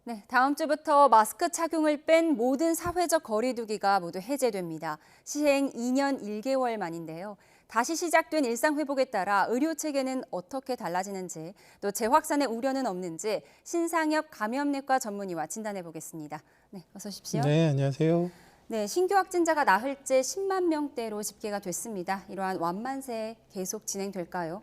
네, 다음 주부터 마스크 착용을 뺀 모든 사회적 거리 두기가 모두 해제됩니다. 시행 2년 1개월 만인데요. 다시 시작된 일상 회복에 따라 의료 체계는 어떻게 달라지는지, 또 재확산의 우려는 없는지 신상엽 감염내과 전문의와 진단해 보겠습니다. 네, 어서 오십시오. 네, 안녕하세요. 네, 신규 확진자가 나흘째 10만 명대로 집계가 됐습니다. 이러한 완만세 계속 진행될까요?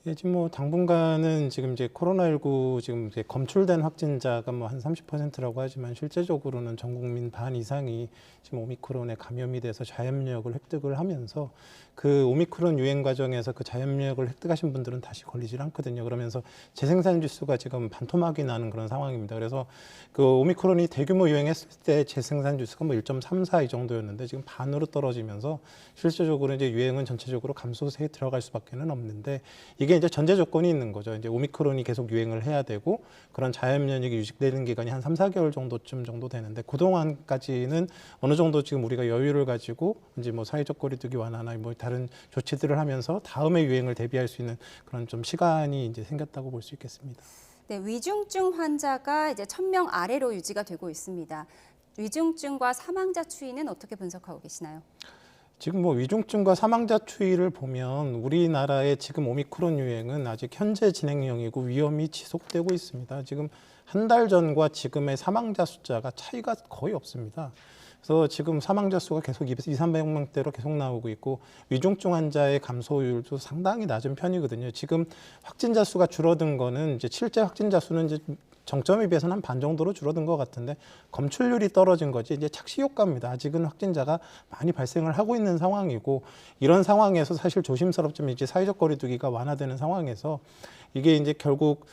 예, 지금 당분간은 지금 이제 코로나19 지금 이제 검출된 확진자가 한 30%라고 하지만 실제적으로는 전 국민 반 이상이 지금 오미크론에 감염이 돼서 자염력을 획득을 하면서 그 오미크론 유행 과정에서 그 자염력을 획득하신 분들은 다시 걸리질 않거든요. 그러면서 재생산 지수가 지금 반토막이 나는 그런 상황입니다. 그래서 그 오미크론이 대규모 유행했을 때 재생산 지수가 1.34 이 정도였는데 지금 반으로 떨어지면서 실질적으로 이제 유행은 전체적으로 감소세에 들어갈 수밖에는 없는데 이게 이제 전제 조건이 있는 거죠. 이제 오미크론이 계속 유행을 해야 되고 그런 자연면역이 유지되는 기간이 한 3~4개월 정도쯤 정도 되는데 그동안까지는 어느 정도 지금 우리가 여유를 가지고 이제 사회적 거리두기 완화나 다른 조치들을 하면서 다음에 유행을 대비할 수 있는 그런 좀 시간이 이제 생겼다고 볼 수 있겠습니다. 네, 위중증 환자가 이제 1,000명 아래로 유지가 되고 있습니다. 위중증과 사망자 추이는 어떻게 분석하고 계시나요? 지금 위중증과 사망자 추이를 보면 우리나라의 지금 오미크론 유행은 아직 현재 진행형이고 위험이 지속되고 있습니다. 지금 한 달 전과 지금의 사망자 숫자가 차이가 거의 없습니다. 그래서 지금 사망자 수가 계속 200~300명대로 계속 나오고 있고 위중증 환자의 감소율도 상당히 낮은 편이거든요. 지금 확진자 수가 줄어든 거는 이제 실제 확진자 수는 이제 정점에 비해서는 한 반 정도로 줄어든 것 같은데 검출률이 떨어진 거지 이제 착시 효과입니다. 아직은 확진자가 많이 발생을 하고 있는 상황이고 이런 상황에서 사실 조심스럽지만 이제 사회적 거리두기가 완화되는 상황에서 이게 이제 결국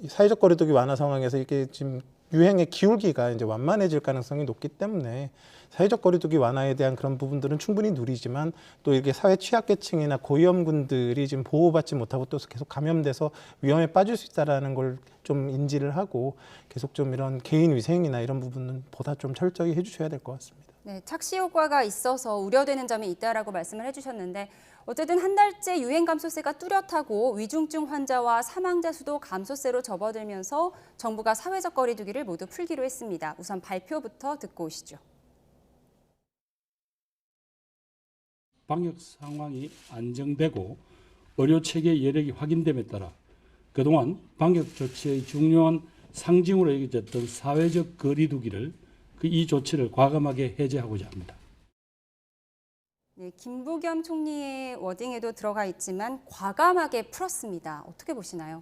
사회적 거리두기 완화 상황에서 이게 지금 유행의 기울기가 이제 완만해질 가능성이 높기 때문에 사회적 거리두기 완화에 대한 그런 부분들은 충분히 누리지만 또 이렇게 사회 취약계층이나 고위험군들이 지금 보호받지 못하고 또 계속 감염돼서 위험에 빠질 수 있다는 걸 좀 인지를 하고 계속 좀 이런 개인 위생이나 이런 부분은 보다 좀 철저히 해주셔야 될 것 같습니다. 네, 착시 효과가 있어서 우려되는 점이 있다라고 말씀을 해주셨는데 어쨌든 한 달째 유행 감소세가 뚜렷하고 위중증 환자와 사망자 수도 감소세로 접어들면서 정부가 사회적 거리두기를 모두 풀기로 했습니다. 우선 발표부터 듣고 오시죠. 방역 상황이 안정되고 의료 체계 여력이 확인됨에 따라 그동안 방역 조치의 중요한 상징으로 여겨졌던 사회적 거리두기를 이 조치를 과감하게 해제하고자 합니다. 네, 김부겸 총리의 워딩에도 들어가 있지만 과감하게 풀었습니다. 어떻게 보시나요?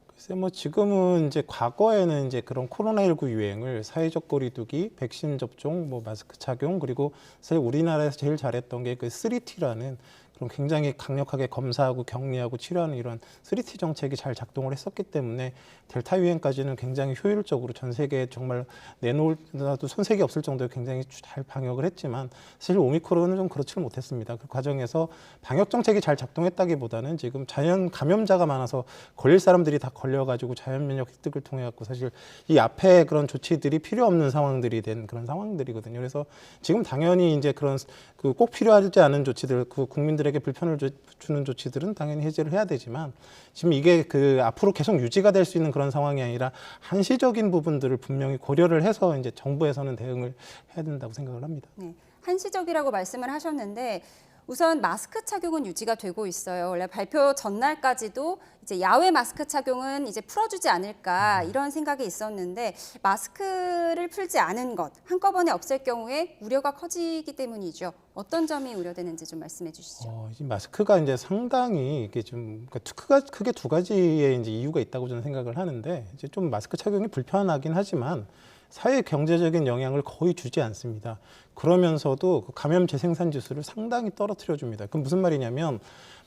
글쎄 지금은 이제 과거에는 이제 그런 코로나19 유행을 사회적 거리두기, 백신 접종, 마스크 착용 그리고 사실 우리나라에서 제일 잘했던 게 그 3T라는 그런 굉장히 강력하게 검사하고 격리하고 치료하는 이런 3T 정책이 잘 작동을 했었기 때문에 델타 유행까지는 굉장히 효율적으로 전 세계에 정말 내놓을라도 손색이 없을 정도로 굉장히 잘 방역을 했지만 사실 오미크론은 좀 그렇지는 못했습니다. 그 과정에서 방역 정책이 잘 작동했다기보다는 지금 자연 감염자가 많아서 걸릴 사람들이 다 걸려가지고 자연 면역 획득을 통해 갖고 사실 이 앞에 그런 조치들이 필요 없는 상황들이 된 그런 상황들이거든요. 그래서 지금 당연히 이제 그런 꼭 필요하지 않은 조치들, 국민들에게 불편을 주는 조치들은 당연히 해제를 해야 되지만 지금 이게 앞으로 계속 유지가 될 수 있는 그런 상황이 아니라 한시적인 부분들을 분명히 고려를 해서 이제 정부에서는 대응을 해야 된다고 생각을 합니다. 네, 한시적이라고 말씀을 하셨는데 우선 마스크 착용은 유지가 되고 있어요. 원래 발표 전날까지도 이제 야외 마스크 착용은 이제 풀어주지 않을까 이런 생각이 있었는데 마스크를 풀지 않은 것 한꺼번에 없앨 경우에 우려가 커지기 때문이죠. 어떤 점이 우려되는지 좀 말씀해 주시죠. 이 마스크가 이제 상당히 이게 좀 크게 두 가지의 이제 이유가 있다고 저는 생각을 하는데 이제 좀 마스크 착용이 불편하긴 하지만 사회 경제적인 영향을 거의 주지 않습니다. 그러면서도 감염 재생산 지수를 상당히 떨어뜨려 줍니다. 그럼 무슨 말이냐면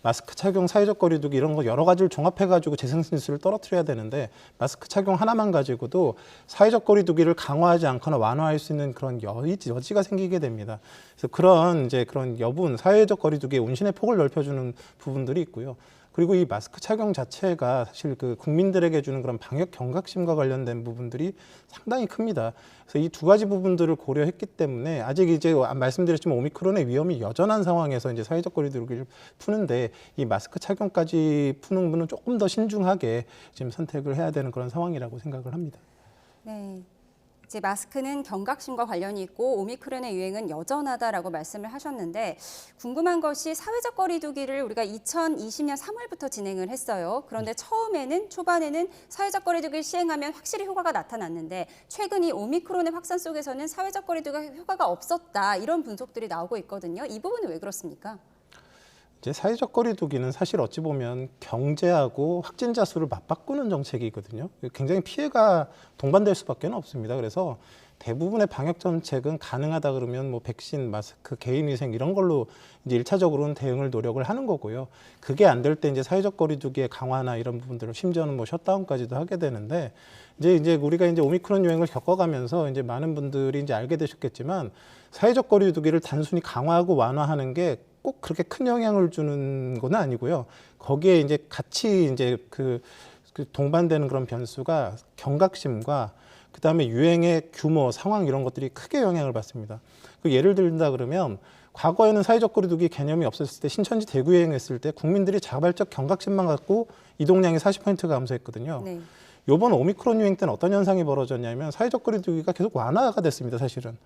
마스크 착용, 사회적 거리두기 이런 거 여러 가지를 종합해가지고 재생산 지수를 떨어뜨려야 되는데 마스크 착용 하나만 가지고도 사회적 거리두기를 강화하지 않거나 완화할 수 있는 그런 여지가 생기게 됩니다. 그래서 그런 여분, 사회적 거리두기의 운신의 폭을 넓혀주는 부분들이 있고요. 그리고 이 마스크 착용 자체가 사실 그 국민들에게 주는 그런 방역 경각심과 관련된 부분들이 상당히 큽니다. 그래서 이 두 가지 부분들을 고려했기 때문에 아직 이제 말씀드렸지만 오미크론의 위험이 여전한 상황에서 이제 사회적 거리두기를 푸는데 이 마스크 착용까지 푸는 분은 조금 더 신중하게 지금 선택을 해야 되는 그런 상황이라고 생각을 합니다. 네. 이제 마스크는 경각심과 관련이 있고 오미크론의 유행은 여전하다라고 말씀을 하셨는데 궁금한 것이 사회적 거리두기를 우리가 2020년 3월부터 진행을 했어요. 그런데 초반에는 사회적 거리두기를 시행하면 확실히 효과가 나타났는데 최근 이 오미크론의 확산 속에서는 사회적 거리두기가 효과가 없었다 이런 분석들이 나오고 있거든요. 이 부분은 왜 그렇습니까? 이제 사회적 거리두기는 사실 어찌 보면 경제하고 확진자 수를 맞바꾸는 정책이거든요. 굉장히 피해가 동반될 수밖에 없습니다. 그래서 대부분의 방역 정책은 가능하다 그러면 뭐 백신, 마스크, 개인위생 이런 걸로 이제 1차적으로는 대응을 노력을 하는 거고요. 그게 안 될 때 이제 사회적 거리두기의 강화나 이런 부분들을 심지어는 뭐 셧다운까지도 하게 되는데 이제 우리가 이제 오미크론 유행을 겪어가면서 이제 많은 분들이 이제 알게 되셨겠지만 사회적 거리두기를 단순히 강화하고 완화하는 게 꼭 그렇게 큰 영향을 주는 건 아니고요. 거기에 이제 같이 이제 그 동반되는 그런 변수가 경각심과 그다음에 유행의 규모, 상황 이런 것들이 크게 영향을 받습니다. 예를 들다 그러면 과거에는 사회적 거리두기 개념이 없었을 때 신천지 대구 유행했을 때 국민들이 자발적 경각심만 갖고 이동량이 40% 감소했거든요. 네. 이번 오미크론 유행 때는 어떤 현상이 벌어졌냐면 사회적 거리두기가 계속 완화가 됐습니다. 사실은.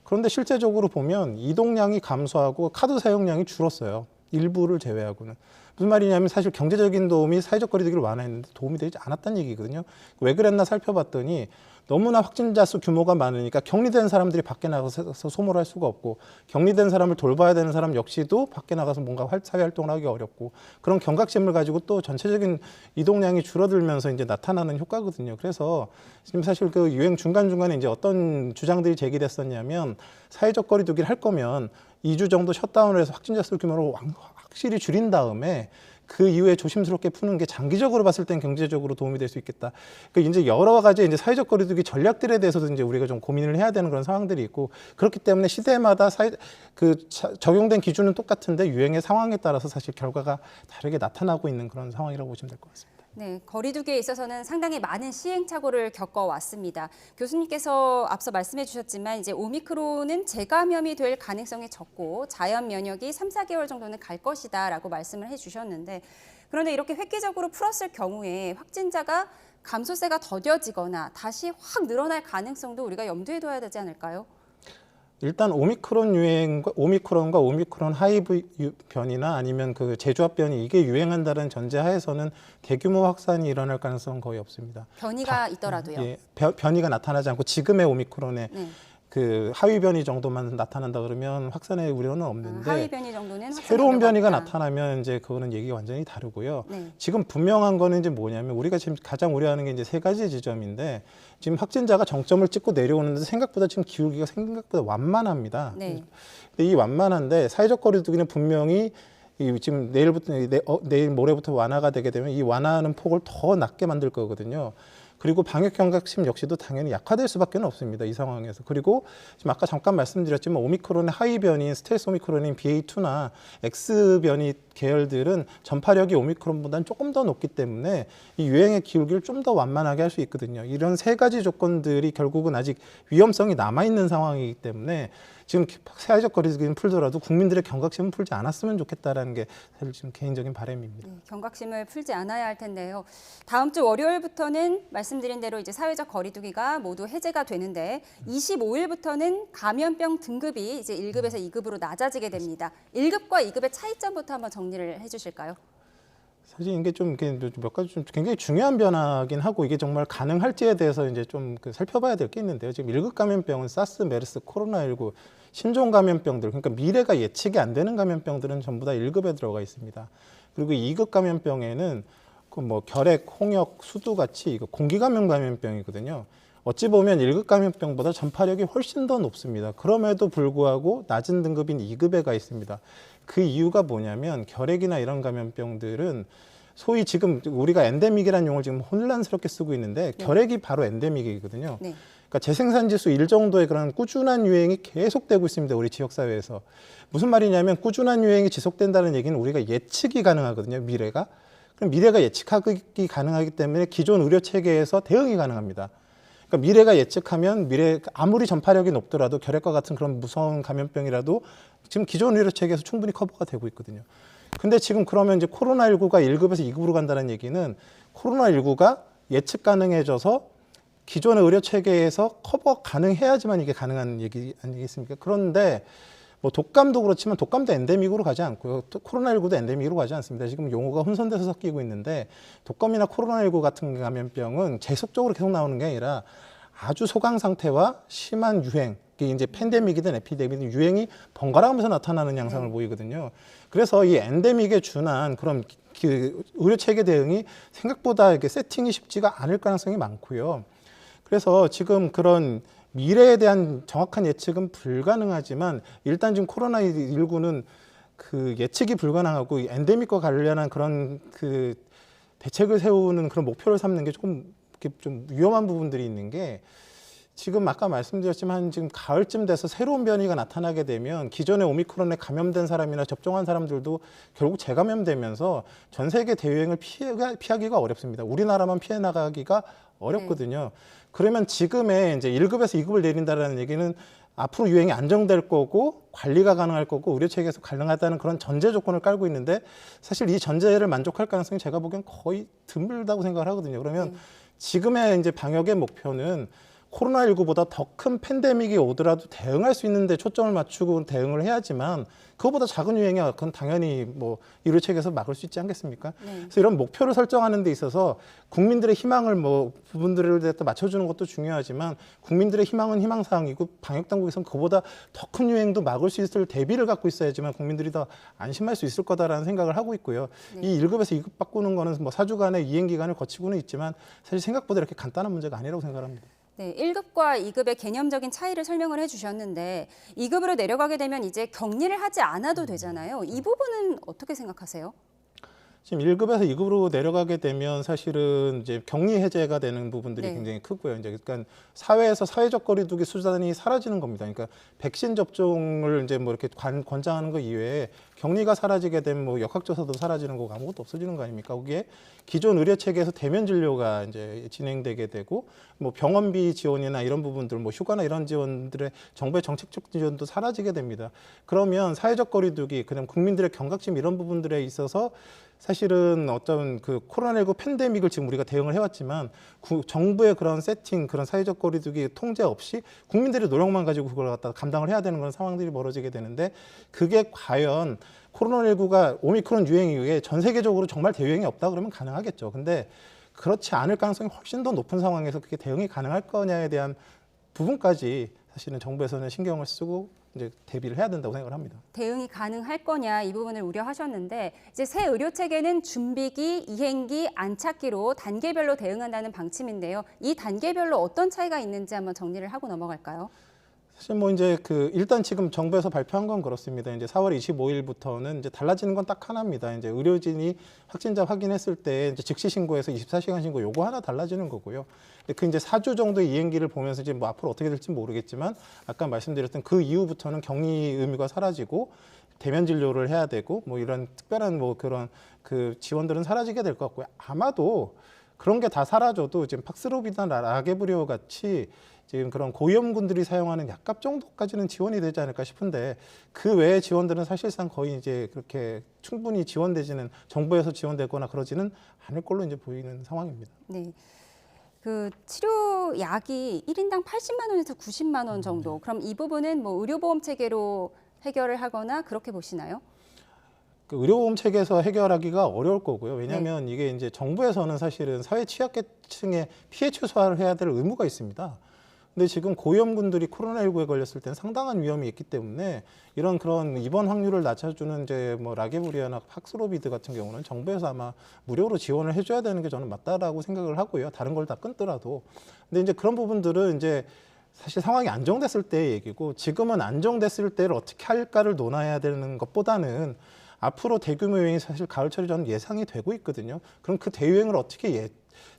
그런데 실제적으로 보면 이동량이 감소하고 카드 사용량이 줄었어요. 일부를 제외하고는. 무슨 말이냐면 사실 경제적인 도움이 사회적 거리두기를 완화했는데 도움이 되지 않았다는 얘기거든요. 왜 그랬나 살펴봤더니 너무나 확진자 수 규모가 많으니까 격리된 사람들이 밖에 나가서 소모를 할 수가 없고 격리된 사람을 돌봐야 되는 사람 역시도 밖에 나가서 뭔가 사회활동을 하기 어렵고 그런 경각심을 가지고 또 전체적인 이동량이 줄어들면서 이제 나타나는 효과거든요. 그래서 지금 사실 그 유행 중간중간에 이제 어떤 주장들이 제기됐었냐면 사회적 거리두기를 할 거면 2주 정도 셧다운을 해서 확진자 수 규모를 확실히 줄인 다음에 그 이후에 조심스럽게 푸는 게 장기적으로 봤을 땐 경제적으로 도움이 될 수 있겠다. 그러니까 이제 여러 가지 이제 사회적 거리두기 전략들에 대해서도 이제 우리가 좀 고민을 해야 되는 그런 상황들이 있고 그렇기 때문에 시대마다 적용된 기준은 똑같은데 유행의 상황에 따라서 사실 결과가 다르게 나타나고 있는 그런 상황이라고 보시면 될 것 같습니다. 네, 거리두기에 있어서는 상당히 많은 시행착오를 겪어왔습니다. 교수님께서 앞서 말씀해 주셨지만 이제 오미크론은 재감염이 될 가능성이 적고 자연 면역이 3, 4개월 정도는 갈 것이다라고 말씀을 해 주셨는데 그런데 이렇게 획기적으로 풀었을 경우에 확진자가 감소세가 더뎌지거나 다시 확 늘어날 가능성도 우리가 염두에 둬야 되지 않을까요? 일단 오미크론과 오미크론 하이브 변이나 아니면 그 재조합 변이 이게 유행한다는 전제하에서는 대규모 확산이 일어날 가능성은 거의 없습니다. 변이가 있더라도요. 예, 변이가 나타나지 않고 지금의 오미크론의 네. 그 하위 변이 정도만 나타난다 그러면 확산의 우려는 없는데 하위 변이 정도는 새로운 변이가 없다. 나타나면 이제 그거는 얘기가 완전히 다르고요. 네. 지금 분명한 거는 이제 뭐냐면 우리가 지금 가장 우려하는 게 이제 세 가지 지점인데 지금 확진자가 정점을 찍고 내려오는데 생각보다 지금 기울기가 생각보다 완만합니다. 네. 근데 이 완만한데 사회적 거리두기는 분명히 지금 내일 모레부터 완화가 되게 되면 이 완화하는 폭을 더 낮게 만들 거거든요. 그리고 방역 경각심 역시도 당연히 약화될 수밖에 없습니다. 이 상황에서. 그리고 지금 아까 잠깐 말씀드렸지만 오미크론의 하위 변이인 스텔스 오미크론인 BA2나 X 변이 계열들은 전파력이 오미크론보다는 조금 더 높기 때문에 이 유행의 기울기를 좀 더 완만하게 할 수 있거든요. 이런 세 가지 조건들이 결국은 아직 위험성이 남아있는 상황이기 때문에 지금 사회적 거리두기는 풀더라도 국민들의 경각심은 풀지 않았으면 좋겠다라는 게 사실 지금 개인적인 바람입니다. 네, 경각심을 풀지 않아야 할 텐데요. 다음 주 월요일부터는 말씀드린 대로 이제 사회적 거리두기가 모두 해제가 되는데 25일부터는 감염병 등급이 이제 1급에서 2급으로 낮아지게 됩니다. 1급과 2급의 차이점부터 한번 정리를 해주실까요? 사실 이게 좀 몇 가지 좀 굉장히 중요한 변화긴 하고 이게 정말 가능할지에 대해서 이제 좀 살펴봐야 될 게 있는데요. 지금 1급 감염병은 사스, 메르스, 코로나19 신종 감염병들 그러니까 미래가 예측이 안 되는 감염병들은 전부 다 1급에 들어가 있습니다. 그리고 2급 감염병에는 그 뭐 결핵, 홍역, 수두 같이 이거 공기 감염병이거든요. 어찌 보면 1급 감염병보다 전파력이 훨씬 더 높습니다. 그럼에도 불구하고 낮은 등급인 2급에 가 있습니다. 그 이유가 뭐냐면 결핵이나 이런 감염병들은 소위 지금 우리가 엔데믹이라는 용어를 지금 혼란스럽게 쓰고 있는데 결핵이 바로 엔데믹이거든요. 네. 그러니까 재생산 지수 1 정도의 그런 꾸준한 유행이 계속되고 있습니다. 우리 지역사회에서. 무슨 말이냐면 꾸준한 유행이 지속된다는 얘기는 우리가 예측이 가능하거든요. 미래가. 그럼 미래가 예측하기 가능하기 때문에 기존 의료 체계에서 대응이 가능합니다. 그러니까 미래가 예측하면 미래 아무리 전파력이 높더라도 결핵과 같은 그런 무서운 감염병이라도 지금 기존 의료 체계에서 충분히 커버가 되고 있거든요. 근데 지금 그러면 이제 코로나19가 1급에서 2급으로 간다는 얘기는 코로나19가 예측 가능해져서 기존의 의료 체계에서 커버 가능해야지만 이게 가능한 얘기 아니겠습니까? 그런데 뭐 독감도 그렇지만 독감도 엔데믹으로 가지 않고요. 코로나19도 엔데믹으로 가지 않습니다. 지금 용어가 혼선돼서 섞이고 있는데 독감이나 코로나19 같은 감염병은 계속적으로 계속 나오는 게 아니라 아주 소강 상태와 심한 유행, 이게 이제 팬데믹이든 에피데믹이든 유행이 번갈아가면서 나타나는 양상을 보이거든요. 그래서 이 엔데믹에 준한 그런 그 의료 체계 대응이 생각보다 이렇게 세팅이 쉽지가 않을 가능성이 많고요. 그래서 지금 그런 미래에 대한 정확한 예측은 불가능하지만 일단 지금 코로나19는 그 예측이 불가능하고 엔데믹과 관련한 그런 그 대책을 세우는 그런 목표를 삼는 게 조금 이렇게 좀 위험한 부분들이 있는 게 지금 아까 말씀드렸지만 지금 가을쯤 돼서 새로운 변이가 나타나게 되면 기존의 오미크론에 감염된 사람이나 접종한 사람들도 결국 재감염되면서 전 세계 대유행을 피하기가 어렵습니다. 우리나라만 피해 나가기가 어렵거든요. 그러면 지금의 이제 1급에서 2급을 내린다는 얘기는 앞으로 유행이 안정될 거고 관리가 가능할 거고 의료 체계에서 가능하다는 그런 전제 조건을 깔고 있는데 사실 이 전제를 만족할 가능성이 제가 보기엔 거의 드물다고 생각을 하거든요. 그러면 지금의 이제 방역의 목표는 코로나19보다 더 큰 팬데믹이 오더라도 대응할 수 있는데 초점을 맞추고 대응을 해야지만 그거보다 작은 유행이 그건 당연히 뭐 의료 체계에서 막을 수 있지 않겠습니까? 그래서 이런 목표를 설정하는 데 있어서 국민들의 희망을 뭐 부분들을 갖다 맞춰주는 것도 중요하지만 국민들의 희망은 희망사항이고 방역 당국에서는 그보다 더 큰 유행도 막을 수 있을 대비를 갖고 있어야지만 국민들이 더 안심할 수 있을 거다라는 생각을 하고 있고요. 이 1급에서 2급 바꾸는 거는 뭐 4주간의 이행 기간을 거치고는 있지만 사실 생각보다 이렇게 간단한 문제가 아니라고 생각합니다. 네, 1급과 2급의 개념적인 차이를 설명을 해주셨는데 2급으로 내려가게 되면 이제 격리를 하지 않아도 되잖아요. 이 부분은 어떻게 생각하세요? 지금 1급에서 2급으로 내려가게 되면 사실은 이제 격리 해제가 되는 부분들이 굉장히 크고요. 이제 그러니까 사회에서 사회적 거리두기 수단이 사라지는 겁니다. 그러니까 백신 접종을 이제 뭐 이렇게 권장하는 거 이외에 격리가 사라지게 되면 뭐 역학조사도 사라지는 거고 아무것도 없어지는 거 아닙니까? 거기에 기존 의료 체계에서 대면 진료가 이제 진행되게 되고 뭐 병원비 지원이나 이런 부분들, 뭐 휴가나 이런 지원들의 정부의 정책적 지원도 사라지게 됩니다. 그러면 사회적 거리두기, 그다음 국민들의 경각심 이런 부분들에 있어서 사실은 어떤 그 코로나19 팬데믹을 지금 우리가 대응을 해왔지만 정부의 그런 세팅, 그런 사회적 거리두기 통제 없이 국민들의 노력만 가지고 그걸 갖다 감당을 해야 되는 그런 상황들이 벌어지게 되는데 그게 과연 코로나19가 오미크론 유행 이후에 전 세계적으로 정말 대유행이 없다 그러면 가능하겠죠. 근데 그렇지 않을 가능성이 훨씬 더 높은 상황에서 그게 대응이 가능할 거냐에 대한 부분까지 사실은 정부에서는 신경을 쓰고 이제 대비를 해야 된다고 생각을 합니다. 대응이 가능할 거냐 이 부분을 우려하셨는데 이제 새 의료 체계는 준비기, 이행기, 안착기로 단계별로 대응한다는 방침인데요. 이 단계별로 어떤 차이가 있는지 한번 정리를 하고 넘어갈까요? 사실 뭐 이제 그 일단 지금 정부에서 발표한 건 그렇습니다. 이제 4월 25일부터는 이제 달라지는 건 딱 하나입니다. 이제 의료진이 확진자 확인했을 때 이제 즉시 신고해서 24시간 신고 요거 하나 달라지는 거고요. 그 이제 4주 정도의 이행기를 보면서 이제 뭐 앞으로 어떻게 될지 모르겠지만 아까 말씀드렸던 그 이후부터는 격리 의무가 사라지고 대면 진료를 해야 되고 뭐 이런 특별한 뭐 그런 그 지원들은 사라지게 될 것 같고요. 아마도 그런 게 다 사라져도 지금 팍스로비드나 라게브리오 같이 지금 그런 고위험군들이 사용하는 약값 정도까지는 지원이 되지 않을까 싶은데 그 외의 지원들은 사실상 거의 이제 그렇게 충분히 지원되지는 정부에서 지원되거나 그러지는 않을 걸로 이제 보이는 상황입니다. 네. 그 치료약이 1인당 80만 원에서 90만 원 정도. 그럼 이 부분은 뭐 의료보험 체계로 해결을 하거나 그렇게 보시나요? 그 의료보험 체계에서 해결하기가 어려울 거고요. 왜냐하면 이게 이제 정부에서는 사실은 사회 취약계층의 피해 최소화를 해야 될 의무가 있습니다. 근데 지금 고위험군들이 코로나19에 걸렸을 때는 상당한 위험이 있기 때문에 이런 그런 입원 확률을 낮춰주는 이제 뭐 라게브리아나 팍스로비드 같은 경우는 정부에서 아마 무료로 지원을 해줘야 되는 게 저는 맞다라고 생각을 하고요. 다른 걸 다 끊더라도. 근데 이제 그런 부분들은 이제 사실 상황이 안정됐을 때의 얘기고 지금은 안정됐을 때를 어떻게 할까를 논해야 되는 것보다는 앞으로 대규모 유행이 사실 가을철이 저는 예상이 되고 있거든요. 그럼 그 대유행을 어떻게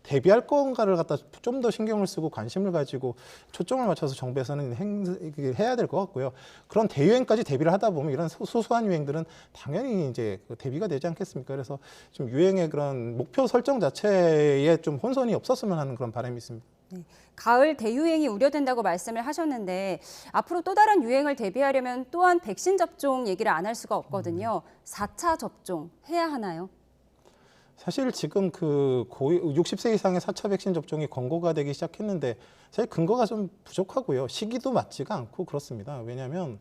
대비할 건가를 갖다 좀 더 신경을 쓰고 관심을 가지고 초점을 맞춰서 정부에서는 해야 될 것 같고요. 그런 대유행까지 대비를 하다 보면 이런 소소한 유행들은 당연히 이제 대비가 되지 않겠습니까? 그래서 좀 유행의 그런 목표 설정 자체에 좀 혼선이 없었으면 하는 그런 바람이 있습니다. 네. 가을 대유행이 우려된다고 말씀을 하셨는데 앞으로 또 다른 유행을 대비하려면 또한 백신 접종 얘기를 안 할 수가 없거든요. 4차 접종 해야 하나요? 사실 지금 60세 이상의 4차 백신 접종이 권고가 되기 시작했는데 사실 근거가 좀 부족하고요. 시기도 맞지가 않고 그렇습니다. 왜냐하면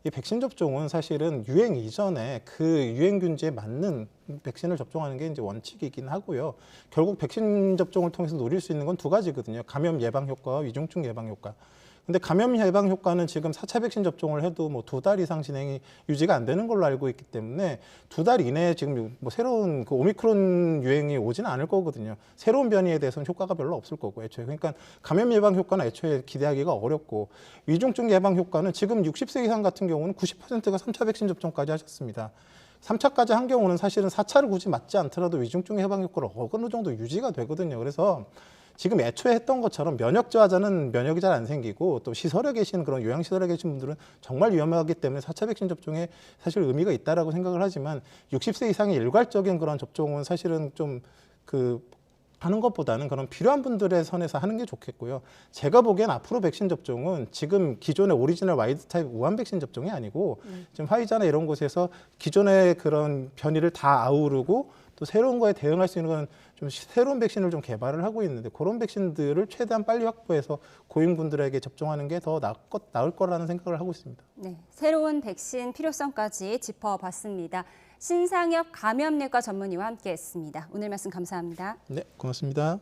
이 백신 접종은 사실은 유행 이전에 그 유행 균지에 맞는 백신을 접종하는 게 이제 원칙이긴 하고요. 결국 백신 접종을 통해서 노릴 수 있는 건 두 가지거든요. 감염 예방 효과와 위중증 예방 효과. 근데 감염 예방 효과는 지금 4차 백신 접종을 해도 뭐 2달 이상 진행이 유지가 안 되는 걸로 알고 있기 때문에 2달 이내에 지금 뭐 새로운 그 오미크론 유행이 오지는 않을 거거든요. 새로운 변이에 대해서는 효과가 별로 없을 거고 애초에. 그러니까 감염 예방 효과는 애초에 기대하기가 어렵고 위중증 예방 효과는 지금 60세 이상 같은 경우는 90%가 3차 백신 접종까지 하셨습니다. 3차까지 한 경우는 사실은 4차를 굳이 맞지 않더라도 위중증 예방 효과를 어느 정도 유지가 되거든요. 그래서 지금 애초에 했던 것처럼 면역 저하자는 면역이 잘 안 생기고 또 시설에 계신 그런 요양시설에 계신 분들은 정말 위험하기 때문에 4차 백신 접종에 사실 의미가 있다라고 생각을 하지만 60세 이상의 일괄적인 그런 접종은 사실은 좀 하는 것보다는 그런 필요한 분들의 선에서 하는 게 좋겠고요. 제가 보기엔 앞으로 백신 접종은 지금 기존의 오리지널 와이드 타입 우한 백신 접종이 아니고 지금 화이자나 이런 곳에서 기존의 그런 변이를 다 아우르고 또 새로운 거에 대응할 수 있는 건 좀 새로운 백신을 좀 개발을 하고 있는데 그런 백신들을 최대한 빨리 확보해서 고위험분들에게 접종하는 게 더 나을 거라는 생각을 하고 있습니다. 네, 새로운 백신 필요성까지 짚어봤습니다. 신상엽 감염내과 전문의와 함께했습니다. 오늘 말씀 감사합니다. 네, 고맙습니다.